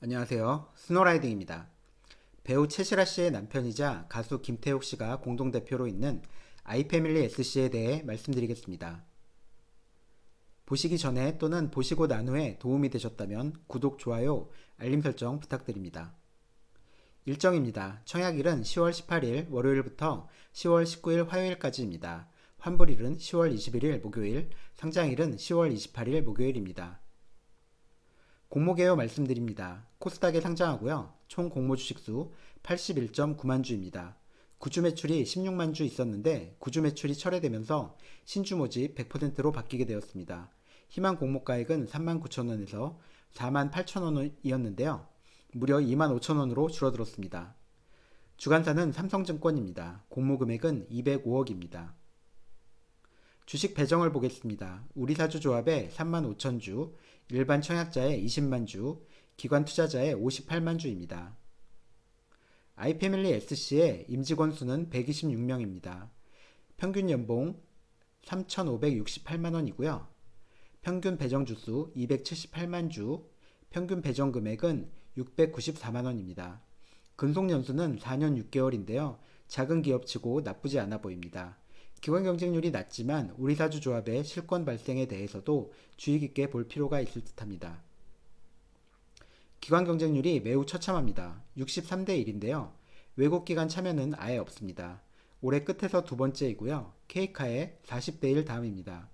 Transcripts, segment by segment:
안녕하세요. 스노라이딩입니다. 배우 최시라 씨의 남편이자 가수 김태욱 씨가 공동대표로 있는 아이패밀리 SC에 대해 말씀드리겠습니다. 보시기 전에 또는 보시고 난 후에 도움이 되셨다면 구독, 좋아요, 알림 설정 부탁드립니다. 일정입니다. 청약일은 10월 18일 월요일부터 10월 19일 화요일까지입니다. 환불일은 10월 21일 목요일, 상장일은 10월 28일 목요일입니다. 공모 개요 말씀드립니다. 코스닥에 상장하고요. 총 공모 주식수 81.9만 주입니다. 구주 매출이 16만 주 있었는데 구주 매출이 철회되면서 신주 모집 100%로 바뀌게 되었습니다. 희망 공모가액은 3만 9천 원에서 4만 8천 원이었는데요. 무려 2만 5천 원으로 줄어들었습니다. 주관사는 삼성증권입니다. 공모 금액은 205억입니다. 주식 배정을 보겠습니다. 우리사주조합의 3만 5천 주, 일반 청약자의 20만 주, 기관 투자자의 58만 주입니다. 아이패밀리 SC의 임직원 수는 126명입니다. 평균 연봉 3,568만 원이고요. 평균 배정 주수 278만 주, 평균 배정 금액은 694만 원입니다. 근속 연수는 4년 6개월인데요. 작은 기업치고 나쁘지 않아 보입니다. 기관 경쟁률이 낮지만 우리사주조합의 실권 발생에 대해서도 주의 깊게 볼 필요가 있을 듯합니다. 기관 경쟁률이 매우 처참합니다. 63대 1인데요. 외국 기관 참여는 아예 없습니다. 올해 끝에서 두 번째이고요. 케이카의 40대 1 다음입니다.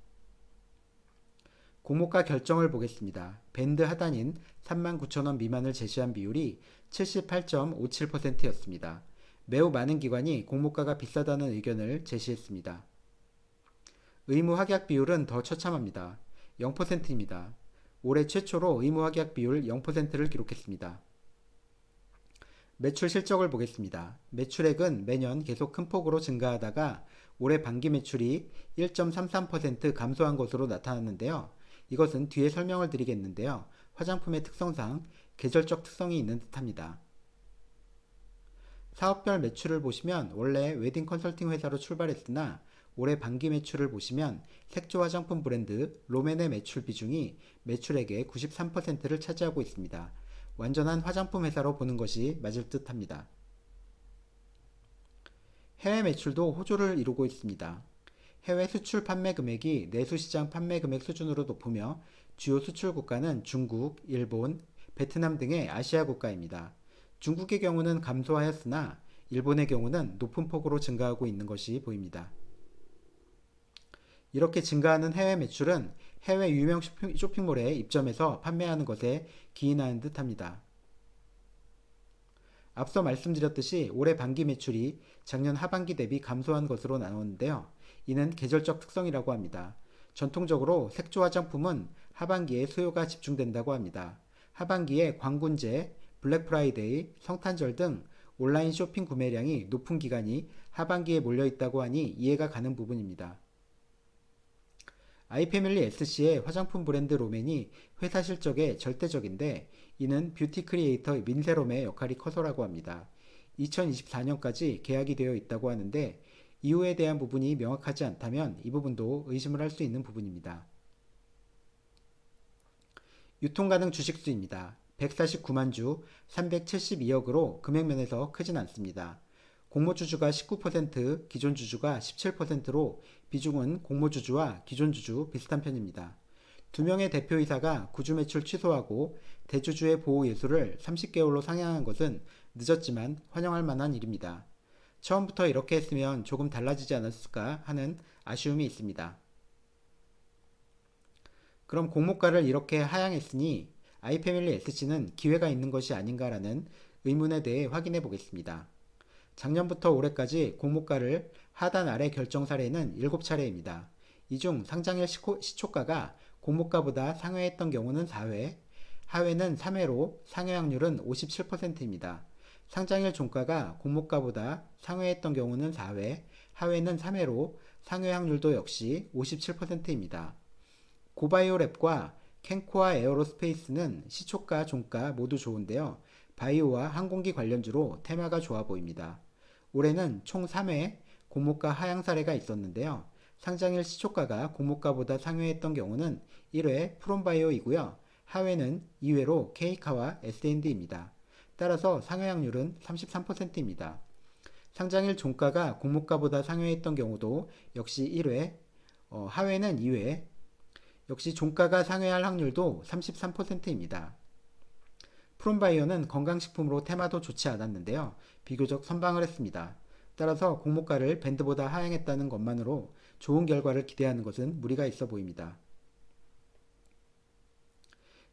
공모가 결정을 보겠습니다. 밴드 하단인 39,000원 미만을 제시한 비율이 78.57%였습니다. 매우 많은 기관이 공모가가 비싸다는 의견을 제시했습니다. 의무 확약 비율은 더 처참합니다. 0%입니다. 올해 최초로 의무 확약 비율 0%를 기록했습니다. 매출 실적을 보겠습니다. 매출액은 매년 계속 큰 폭으로 증가하다가 올해 반기 매출이 1.33% 감소한 것으로 나타났는데요. 이것은 뒤에 설명을 드리겠는데요. 화장품의 특성상 계절적 특성이 있는 듯합니다. 사업별 매출을 보시면 원래 웨딩 컨설팅 회사로 출발했으나 올해 반기 매출을 보시면 색조 화장품 브랜드 롬앤의 매출 비중이 매출액의 93%를 차지하고 있습니다. 완전한 화장품 회사로 보는 것이 맞을 듯 합니다. 해외 매출도 호조를 이루고 있습니다. 해외 수출 판매 금액이 내수 시장 판매 금액 수준으로 높으며 주요 수출 국가는 중국, 일본, 베트남 등의 아시아 국가입니다. 중국의 경우는 감소하였으나 일본의 경우는 높은 폭으로 증가하고 있는 것이 보입니다. 이렇게 증가하는 해외 매출은 해외 유명 쇼핑몰에 입점해서 판매하는 것에 기인하는 듯합니다. 앞서 말씀드렸듯이 올해 반기 매출이 작년 하반기 대비 감소한 것으로 나오는데요. 이는 계절적 특성이라고 합니다. 전통적으로 색조 화장품은 하반기에 수요가 집중된다고 합니다. 하반기에 광군제, 블랙 프라이데이, 성탄절 등 온라인 쇼핑 구매량이 높은 기간이 하반기에 몰려있다고 하니 이해가 가는 부분입니다. 아이패밀리 SC의 화장품 브랜드 롬앤이 회사 실적에 절대적인데 이는 뷰티 크리에이터 민세롬의 역할이 커서라고 합니다. 2024년까지 계약이 되어 있다고 하는데 이유에 대한 부분이 명확하지 않다면 이 부분도 의심을 할 수 있는 부분입니다. 유통 가능 주식수입니다. 149만 주 372억으로 금액면에서 크진 않습니다. 공모주주가 19%, 기존 주주가 17%로 비중은 공모주주와 기존 주주 비슷한 편입니다. 두 명의 대표이사가 구주 매출 취소하고 대주주의 보호 예수를 30개월로 상향한 것은 늦었지만 환영할 만한 일입니다. 처음부터 이렇게 했으면 조금 달라지지 않았을까 하는 아쉬움이 있습니다. 그럼 공모가를 이렇게 하향했으니 아이패밀리 SC는 기회가 있는 것이 아닌가라는 의문에 대해 확인해 보겠습니다. 작년부터 올해까지 공모가를 하단 아래 결정 사례는 7차례입니다. 이 중 상장일 시초가가 공모가보다 상회했던 경우는 4회, 하회는 3회로 상회 확률은 57%입니다. 상장일 종가가 공모가보다 상회했던 경우는 4회, 하회는 3회로 상회 확률도 역시 57%입니다. 고바이오랩과 캔코아 에어로스페이스는 시초가, 종가 모두 좋은데요. 바이오와 항공기 관련주로 테마가 좋아 보입니다. 올해는 총 3회 공모가 하향 사례가 있었는데요. 상장일 시초가가 공모가보다 상회했던 경우는 1회 프롬바이오이고요. 하회는 이외로 K카와 S&D입니다. 따라서 상회항률은 33%입니다. 상장일 종가가 공모가보다 상회했던 경우도 역시 1회, 하회는 2회, 역시 종가가 상회할 확률도 33%입니다. 프롬바이어는 건강식품으로 테마도 좋지 않았는데요. 비교적 선방을 했습니다. 따라서 공모가를 밴드보다 하향했다는 것만으로 좋은 결과를 기대하는 것은 무리가 있어 보입니다.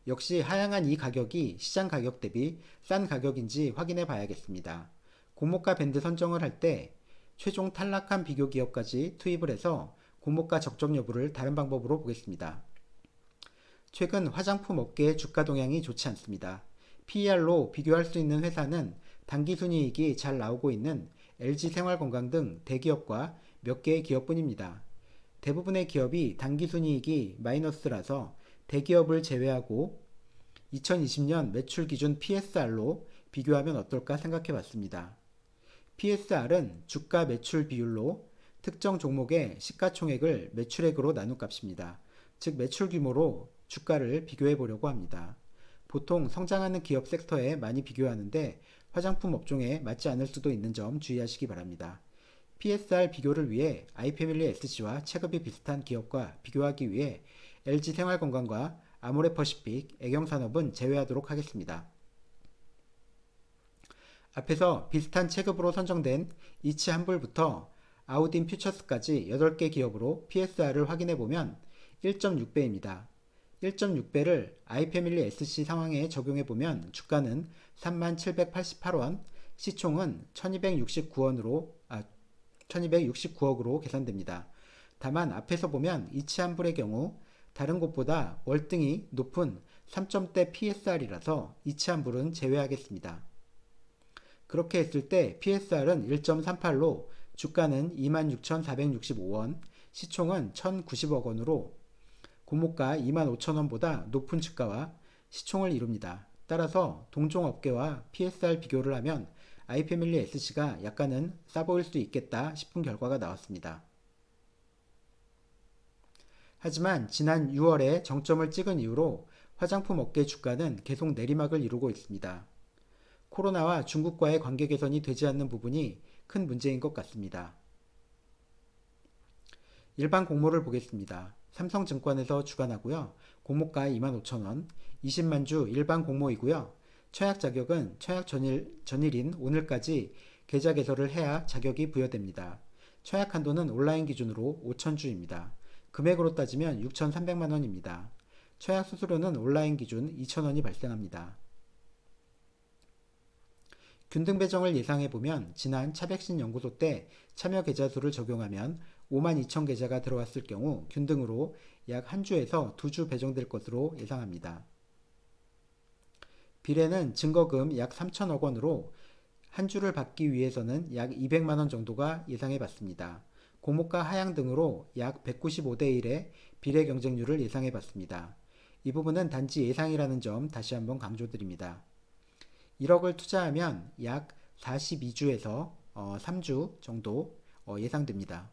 역시 하향한 이 가격이 시장 가격 대비 싼 가격인지 확인해 봐야겠습니다. 공모가 밴드 선정을 할 때 최종 탈락한 비교 기업까지 투입을 해서 공모가 적정 여부를 다른 방법으로 보겠습니다. 최근 화장품 업계의 주가 동향이 좋지 않습니다. PER로 비교할 수 있는 회사는 당기순이익이 잘 나오고 있는 LG생활건강 등 대기업과 몇 개의 기업뿐입니다. 대부분의 기업이 당기순이익이 마이너스라서 대기업을 제외하고 2020년 매출 기준 PSR로 비교하면 어떨까 생각해 봤습니다. PSR은 주가 매출 비율로 특정 종목의 시가총액을 매출액으로 나눈 값입니다. 즉 매출 규모로 주가를 비교해 보려고 합니다. 보통 성장하는 기업 섹터에 많이 비교하는데 화장품 업종에 맞지 않을 수도 있는 점 주의하시기 바랍니다. PSR 비교를 위해 아이패밀리 SC와 체급이 비슷한 기업과 비교하기 위해 LG생활건강과 아모레퍼시픽, 애경산업은 제외하도록 하겠습니다. 앞에서 비슷한 체급으로 선정된 이치한불부터 아우딘 퓨처스까지 8개 기업으로 PSR을 확인해보면 1.6배입니다. 1.6배를 아이패밀리 SC 상황에 적용해보면 주가는 3788원, 시총은 1269억으로 계산됩니다. 다만 앞에서 보면 이치한불의 경우 다른 곳보다 월등히 높은 3점대 PSR이라서 이치한불은 제외하겠습니다. 그렇게 했을 때 PSR은 1.38로 주가는 26,465원, 시총은 1,090억 원으로 공모가 25,000원보다 높은 주가와 시총을 이룹니다. 따라서 동종업계와 PSR 비교를 하면 아이패밀리 SC가 약간은 싸 보일 수 있겠다 싶은 결과가 나왔습니다. 하지만 지난 6월에 정점을 찍은 이후로 화장품 업계 주가는 계속 내리막을 이루고 있습니다. 코로나와 중국과의 관계 개선이 되지 않는 부분이 큰 문제인 것 같습니다. 일반 공모를 보겠습니다. 삼성증권에서 주관하고요. 공모가 25,000원, 20만 주 일반 공모이고요. 청약 자격은 청약 전일인 오늘까지 계좌 개설을 해야 자격이 부여됩니다. 청약 한도는 온라인 기준으로 5,000주입니다. 금액으로 따지면 6,300만 원입니다. 청약 수수료는 온라인 기준 2,000원이 발생합니다. 균등 배정을 예상해보면 지난 차백신 연구소 때 참여 계좌 수를 적용하면 52,000 계좌가 들어왔을 경우 균등으로 약 한 주에서 2주 배정될 것으로 예상합니다. 비례는 증거금 약 3천억 원으로 한 주를 받기 위해서는 약 200만 원 정도가 예상해 봤습니다. 공모가 하향 등으로 약 195대 1의 비례 경쟁률을 예상해 봤습니다. 이 부분은 단지 예상이라는 점 다시 한번 강조드립니다. 1억을 투자하면 약 42주에서 3주 정도 예상됩니다.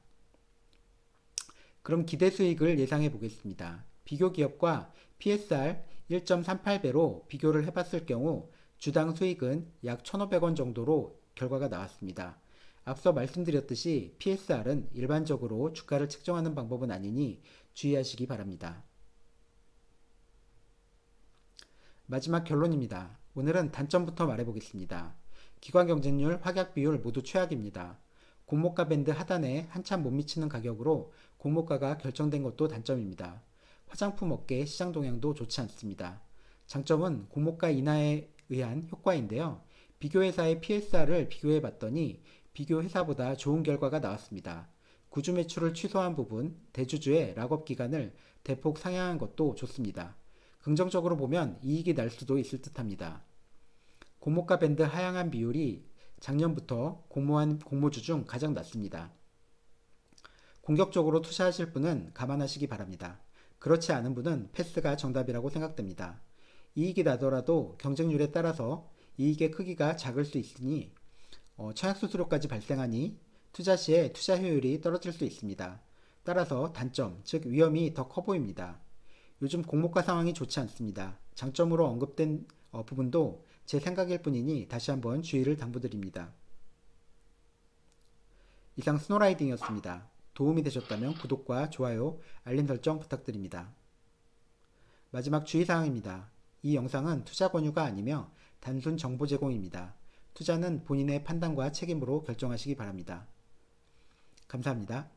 그럼 기대 수익을 예상해 보겠습니다. 비교 기업과 PSR 1.38배로 비교를 해봤을 경우 주당 수익은 약 1,500원 정도로 결과가 나왔습니다. 앞서 말씀드렸듯이 PSR은 일반적으로 주가를 측정하는 방법은 아니니 주의하시기 바랍니다. 마지막 결론입니다. 오늘은 단점부터 말해보겠습니다. 기관 경쟁률, 확약 비율 모두 최악입니다. 공모가 밴드 하단에 한참 못 미치는 가격으로 공모가가 결정된 것도 단점입니다. 화장품 업계의 시장 동향도 좋지 않습니다. 장점은 공모가 인하에 의한 효과인데요. 비교회사의 PSR을 비교해 봤더니 비교회사보다 좋은 결과가 나왔습니다. 구주 매출을 취소한 부분, 대주주의 락업 기간을 대폭 상향한 것도 좋습니다. 긍정적으로 보면 이익이 날 수도 있을 듯합니다. 공모가 밴드 하향한 비율이 작년부터 공모한 공모주 중 가장 낮습니다. 공격적으로 투자하실 분은 감안하시기 바랍니다. 그렇지 않은 분은 패스가 정답이라고 생각됩니다. 이익이 나더라도 경쟁률에 따라서 이익의 크기가 작을 수 있으니 청약 수수료까지 발생하니 투자 시에 투자 효율이 떨어질 수 있습니다. 따라서 단점, 즉 위험이 더 커 보입니다. 요즘 공모가 상황이 좋지 않습니다. 장점으로 언급된 부분도 제 생각일 뿐이니 다시 한번 주의를 당부드립니다. 이상 스노라이딩이었습니다. 도움이 되셨다면 구독과 좋아요, 알림 설정 부탁드립니다. 마지막 주의사항입니다. 이 영상은 투자 권유가 아니며 단순 정보 제공입니다. 투자는 본인의 판단과 책임으로 결정하시기 바랍니다. 감사합니다.